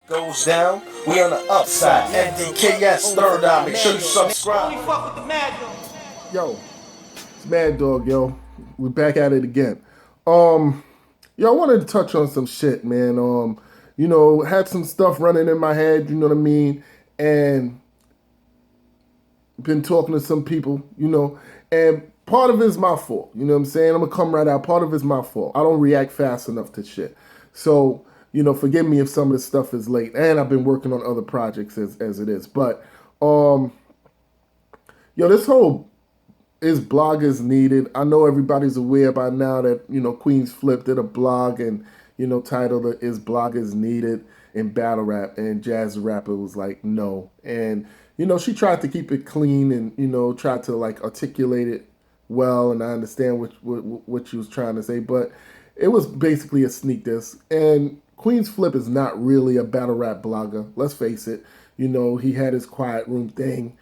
Goes down, we on the upside. MDKS third eye. Make sure you subscribe. Only fuck with the Maddog. Yo, it's Maddog, yo. We're back at it again. Yo, I wanted to touch on some shit, man. Had some stuff running in my head, you know what I mean? And been talking to some people, and part of it is my fault. You know what I'm saying? I'm gonna come right out. Part of it is my fault. I don't react fast enough to shit. So, forgive me if some of this stuff is late. And I've been working on other projects as it is. But this whole is bloggers needed. I know everybody's aware by now that, Queensflip did a blog and, titled it Is Bloggers Needed in Battle Rap, and Jazz Rapper was like, no. And, she tried to keep it clean and, tried to like articulate it well, and I understand what she was trying to say, but it was basically a sneak diss. And Queensflip is not really a battle rap blogger. Let's face it. He had his quiet room thing.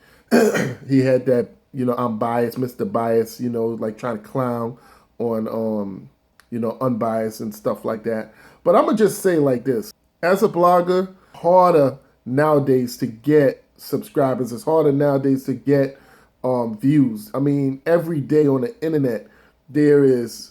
He had that, I'm biased, Mr. Bias, like trying to clown on, unbiased and stuff like that. But I'm going to just say like this. As a blogger, harder nowadays to get subscribers. It's harder nowadays to get views. I mean, every day on the internet, there is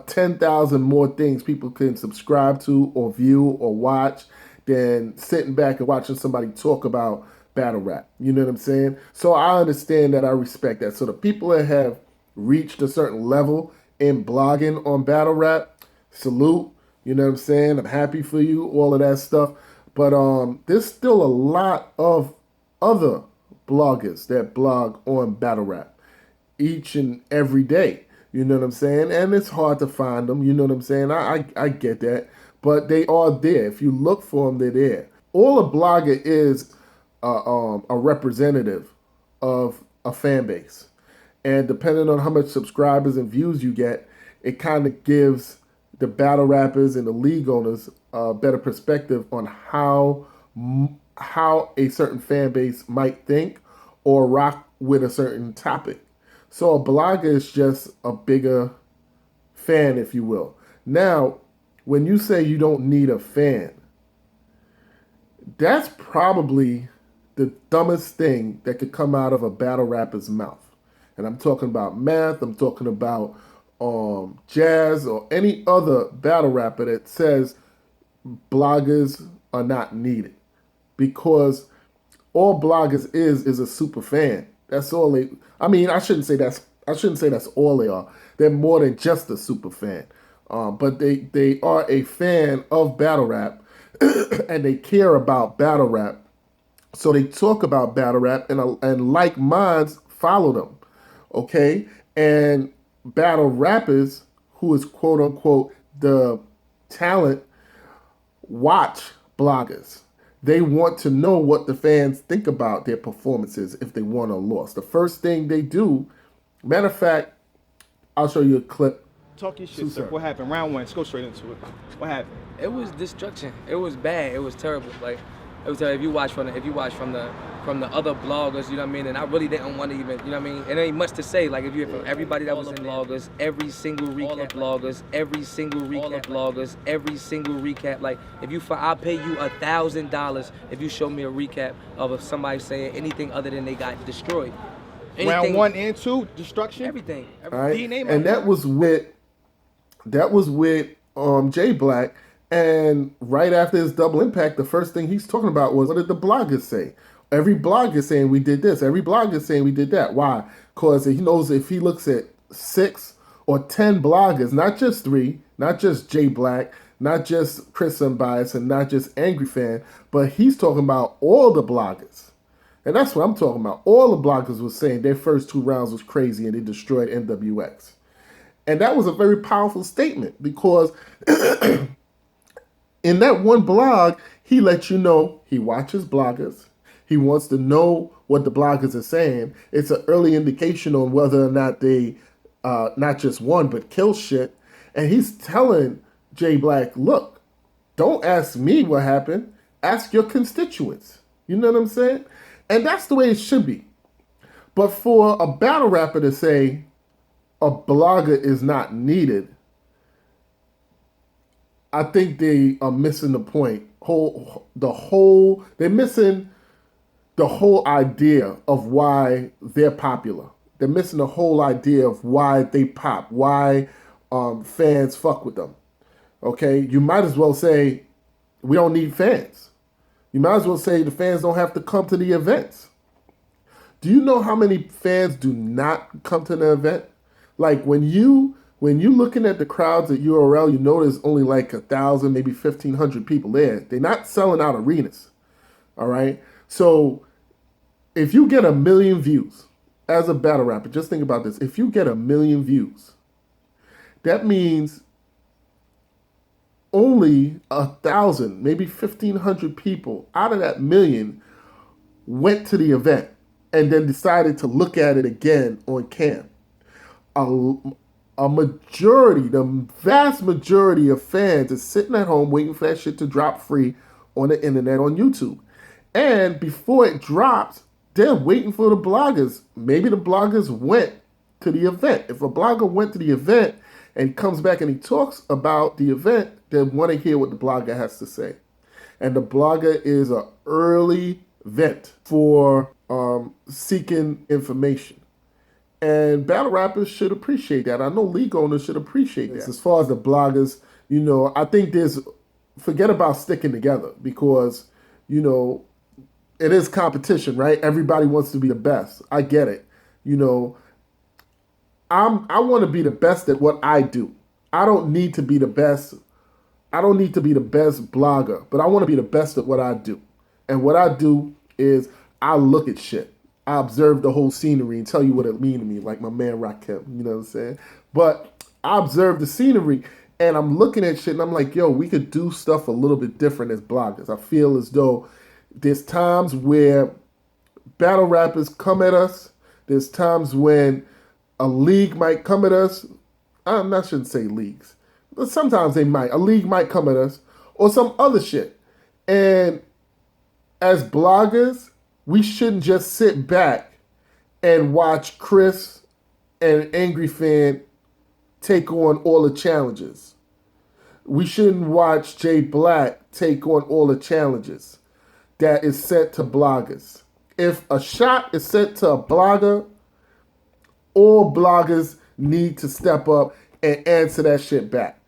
10,000 more things people can subscribe to or view or watch than sitting back and watching somebody talk about battle rap. You know what I'm saying? So I understand that. I respect that. So the people that have reached a certain level in blogging on battle rap, salute. You know what I'm saying? I'm happy for you, all of that stuff. But there's still a lot of other bloggers that blog on battle rap each and every day. You know what I'm saying? And it's hard to find them. You know what I'm saying? I get that. But they are there. If you look for them, they're there. All a blogger is a representative of a fan base. And depending on how much subscribers and views you get, it kind of gives the battle rappers and the league owners a better perspective on how a certain fan base might think or rock with a certain topic. So a blogger is just a bigger fan, if you will. Now, when you say you don't need a fan, that's probably the dumbest thing that could come out of a battle rapper's mouth. And I'm talking about Math, I'm talking about Jazz, or any other battle rapper that says bloggers are not needed. Because all bloggers is a super fan. That's all they. I mean, I shouldn't say that's all they are. They're more than just a super fan. But they are a fan of battle rap, and they care about battle rap. So they talk about battle rap, and like minds follow them. Okay, and battle rappers, who is quote unquote the talent, watch bloggers. They want to know what the fans think about their performances if they won or lost. The first thing they do, matter of fact, I'll show you a clip. Talk your shit, sir. What happened? Round one. Let's go straight into it. What happened? It was destruction. It was bad. It was terrible. Like, it was terrible. If you watch from the other bloggers, you know what I mean. And I really didn't want to even, you know what I mean. It ain't much to say. Like, if you from everybody that was in bloggers, every single recap bloggers, every single recap bloggers, every single recap. Like, I'll pay you $1,000 if you show me a recap of somebody saying anything other than they got destroyed. Anything, round 1 and 2, destruction. Everything. All right. And that was with J Black. And right after his double impact, the first thing he's talking about was, what did the bloggers say? Every blogger saying we did this. Every blogger saying we did that. Why? Because he knows if he looks at 6 or 10 bloggers, not just 3, not just J Black, not just Chris Unbiased, and not just Angry Fan, but he's talking about all the bloggers. And that's what I'm talking about. All the bloggers was saying their first 2 rounds was crazy and they destroyed NWX. And that was a very powerful statement because in that one blog, he let you know he watches bloggers. He wants to know what the bloggers are saying. It's an early indication on whether or not they not just won, but kill shit. And he's telling J Black, look, don't ask me what happened. Ask your constituents. You know what I'm saying? And that's the way it should be. But for a battle rapper to say a blogger is not needed, I think they are missing the point they're missing the whole idea of why they're popular. They're missing the whole idea of why they pop, why fans fuck with them. Okay, you might as well say we don't need fans. You might as well say the fans don't have to come to the events. Do you know how many fans do not come to the event? Like when you looking at the crowds at URL, you know there's only like 1,000, maybe 1,500 people there. They're not selling out arenas. All right. So if you get 1 million views as a battle rapper, just think about this. If you get 1 million views, that means only 1,000, maybe 1,500 people out of that million went to the event and then decided to look at it again on cam. A majority, the vast majority of fans is sitting at home waiting for that shit to drop free on the internet on YouTube. And before it drops, they're waiting for the bloggers. Maybe the bloggers went to the event. If a blogger went to the event and comes back and he talks about the event, they want to hear what the blogger has to say. And the blogger is an early vent for seeking information. And battle rappers should appreciate that. I know league owners should appreciate that. As far as the bloggers, you know, I think forget about sticking together because, you know, it is competition, right? Everybody wants to be the best. I get it. You know, I want to be the best at what I do. I don't need to be the best. I don't need to be the best blogger, but I want to be the best at what I do. And what I do is I look at shit. I observe the whole scenery and tell you what it means to me, like my man Rakim, you know what I'm saying? But I observe the scenery and I'm looking at shit and I'm like, yo, we could do stuff a little bit different as bloggers. I feel as though there's times where battle rappers come at us. There's times when a league might come at us. I shouldn't say leagues, but sometimes they might. A league might come at us or some other shit. And as bloggers, we shouldn't just sit back and watch Chris and Angry Fan take on all the challenges. We shouldn't watch Jay Black take on all the challenges that is sent to bloggers. If a shot is sent to a blogger, all bloggers need to step up and answer that shit back.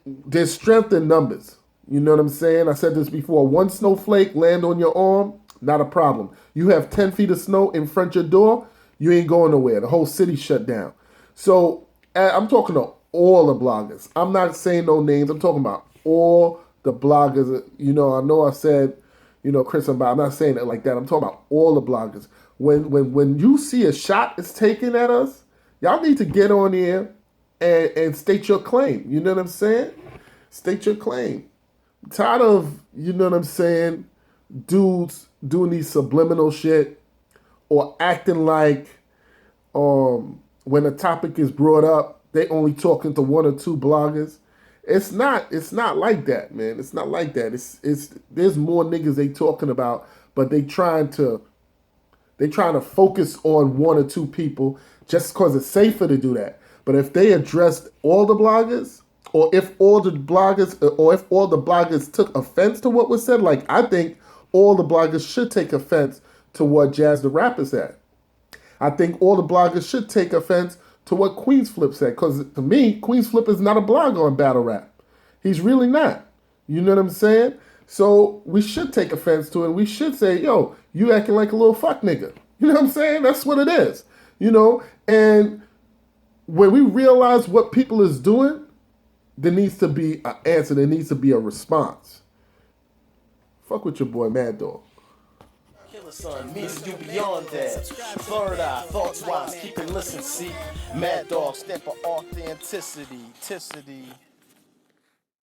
There's strength in numbers. You know what I'm saying? I said this before. One snowflake land on your arm, not a problem. You have 10 feet of snow in front of your door, you ain't going nowhere. The whole city shut down. So I'm talking to all the bloggers. I'm not saying no names. I'm talking about all the bloggers. You know I said, you know, Chris and Bob. I'm not saying it like that. I'm talking about all the bloggers. When you see a shot is taken at us, y'all need to get on here and state your claim. You know what I'm saying? State your claim. I'm tired of, you know what I'm saying, dudes doing these subliminal shit or acting like when a topic is brought up, they only talking to one or two bloggers. It's not like that, man. It's not like that. It's there's more niggas they talking about, but they trying to focus on one or two people just because it's safer to do that. But if they addressed all the bloggers, or if all the bloggers took offense to what was said, like I think all the bloggers should take offense to what Jazz the Rapper said. I think all the bloggers should take offense to what Queensflip said. Because to me, Queensflip is not a blogger on battle rap. He's really not. You know what I'm saying? So we should take offense to it. And we should say, yo, you acting like a little fuck nigga. You know what I'm saying? That's what it is. You know? And when we realize what people is doing, there needs to be an answer. There needs to be a response. Fuck with your boy Maddog. Killer Son means to do beyond that. Third eye, thoughts wise, keep it listen, see. Maddog stand for authenticity.